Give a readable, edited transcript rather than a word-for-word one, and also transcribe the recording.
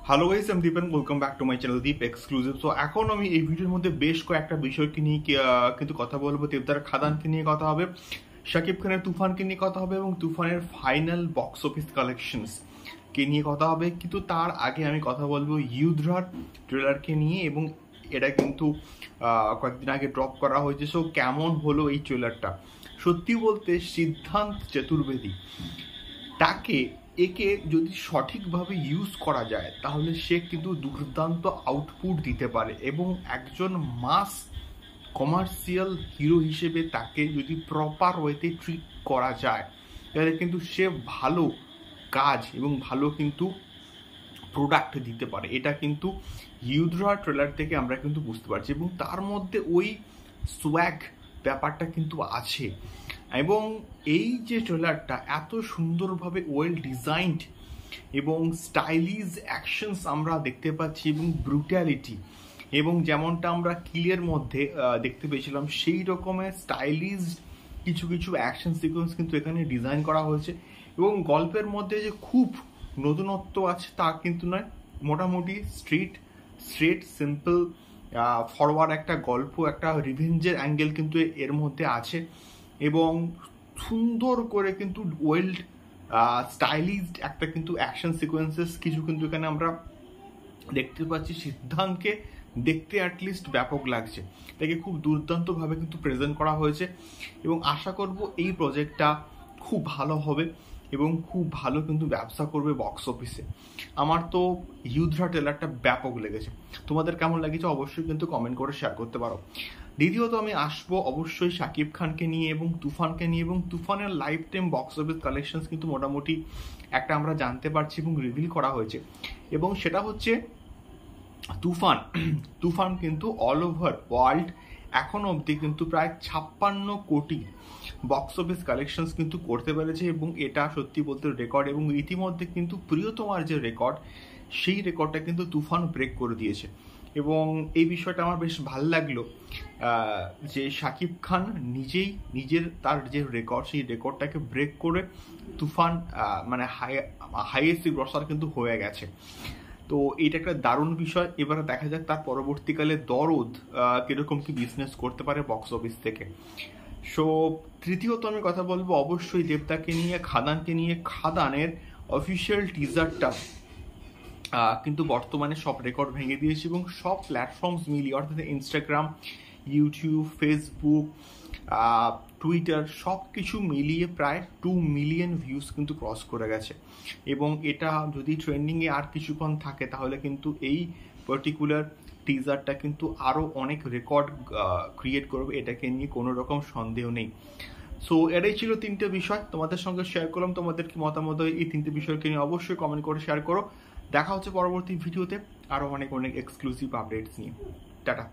Hello guys, আমি Dipen. Welcome back to my channel Deep exclusive. So এখন আমি এই ভিডিওর মধ্যে বেশ কয়েকটা বিষয়কে নিয়ে কিন্তু কথা বলবো। দেবদার খাদানকে নিয়ে কথা হবে, শাকিব খানের তুফানকে নিয়ে কথা হবে এবং তুফানের ফাইনাল বক্স অফিস কালেকশনস কে নিয়ে কথা হবে। কিন্তু তার আগে আমি কথা বলবো ইউদ্রার ট্রেলারকে নিয়ে, এবং এটা কিন্তু কয়েকদিন আগে ড্রপ করা হয়েছে। সো কেমন হলো এই ট্রেলারটা? সত্যি বলতে সিদ্ধান্ত চতুর্বেদী একে যদি সঠিকভাবে ইউজ করা যায় তাহলে সে কিন্তু দুর্দান্ত আউটপুট দিতে পারে, এবং একজন মাস কমার্শিয়াল হিরো হিসেবে তাকে যদি প্রপার ওয়েতে ট্রিট করা যায় তাহলে কিন্তু সে ভালো কাজ এবং ভালো কিন্তু প্রোডাক্ট দিতে পারে। এটা কিন্তু ইউদ্রা ট্রেলার থেকে আমরা কিন্তু বুঝতে পারছি, এবং তার মধ্যে ওই সোয়াগ ব্যাপারটা কিন্তু আছে। এবং এই যে ট্রেলারটা এত সুন্দরভাবে ওয়েল ডিজাইনড এবং স্টাইলিশ অ্যাকশনস আমরা দেখতে পাচ্ছি, এবং ব্রুটালিটি, এবং যেমনটা আমরা কিলের মধ্যে দেখতে পেয়েছিলাম সেই রকমের স্টাইলিশ কিছু কিছু অ্যাকশন সিকোয়েন্স কিন্তু এখানে ডিজাইন করা হয়েছে। এবং গল্পের মধ্যে যে খুব নতুনত্ব আছে তা কিন্তু নয়, মোটামুটি স্ট্রেট সিম্পল ফরওয়ার্ড একটা গল্প, একটা রিভেঞ্জের অ্যাঙ্গেল কিন্তু এর মধ্যে আছে, এবং সুন্দর করে কিন্তু ওয়েল স্টাইলিশড একটা কিন্তু অ্যাকশন সিকোয়েন্সেস কিছু কিন্তু এখানে আমরা দেখতে পাচ্ছি। সিদ্ধান্তকে দেখতে অ্যাটলিস্ট ব্যাপক লাগছে, তাকে খুব দুর্দান্তভাবে কিন্তু প্রেজেন্ট করা হয়েছে, এবং আশা করব এই প্রজেক্টটা খুব ভালো হবে এবং খুব ভালো কিন্তু ব্যবসা করবে বক্স অফিসে। আমার তো ইউদ্রা ট্রেলারটা ব্যাপক লেগেছে। তোমাদের কেমন লেগেছে অবশ্যই কিন্তু কমেন্ট করে শেয়ার করতে পারো। দ্বিতীয়ত আমি আসবো অবশ্যই শাকিব খানকে নিয়ে এবং তুফানকে নিয়ে, এবং তুফানের life time box office collections কিন্তু মোটামুটি একটা আমরা জানতে পারছি এবং রিভিল করা হয়েছে, এবং সেটা হচ্ছে তুফান কিন্তু অল ওভার ওয়ার্ল্ড এখনো অবধি কিন্তু প্রায় 56 কোটি বক্স অফিস কালেকশনস কিন্তু করতে পেরেছে, এবং এটা সত্যি বলতে রেকর্ড। এবং ইতিমধ্যে কিন্তু প্রিয়তমার যে রেকর্ড সেই রেকর্ডটা কিন্তু তুফান ব্রেক করে দিয়েছে। এবং এই বিষয়টা আমার বেশ ভালো লাগলো যে শাকিব খান নিজের তার যে রেকর্ড সেই রেকর্ডটাকে ব্রেক করে তুফান মানে হাইয়েস্ট গ্রসার কিন্তু হয়ে গেছে। তো এটা একটা দারুণ বিষয়। এবারে দেখা যাক তার পরবর্তীকালে দরদ কিরকম কি বিজনেস করতে পারে বক্স অফিস থেকে। সো তৃতীয়ত আমি কথা বলবো অবশ্যই দেবদাকে নিয়ে, খাদানকে নিয়ে। খাদানের অফিসিয়াল টিজারটা কিন্তু বর্তমানে সব রেকর্ড ভেঙে দিয়েছে, এবং সব প্ল্যাটফর্মস মিলিয়ে অর্থাৎ ইনস্টাগ্রাম, ইউটিউব, ফেসবুক, টুইটার সব কিছু মিলিয়ে প্রায় 2 মিলিয়ন ভিউজ কিন্তু ক্রস করে গেছে। এবং এটা যদি ট্রেন্ডিংয়ে আর কিছুক্ষণ থাকে তাহলে কিন্তু এই পার্টিকুলার টিজারটা কিন্তু আরও অনেক রেকর্ড ক্রিয়েট করবে, এটাকে নিয়ে কোনো রকম সন্দেহ নেই। সো এটাই ছিল 3টে বিষয় তোমাদের সঙ্গে শেয়ার করলাম। তোমাদের কি মতামত এই 3টে বিষয়কে নিয়ে অবশ্যই কমেন্ট করে শেয়ার করো। দেখা হচ্ছে পরবর্তী ভিডিওতে আরও অনেক এক্সক্লুসিভ আপডেটস নিয়ে। টাটা।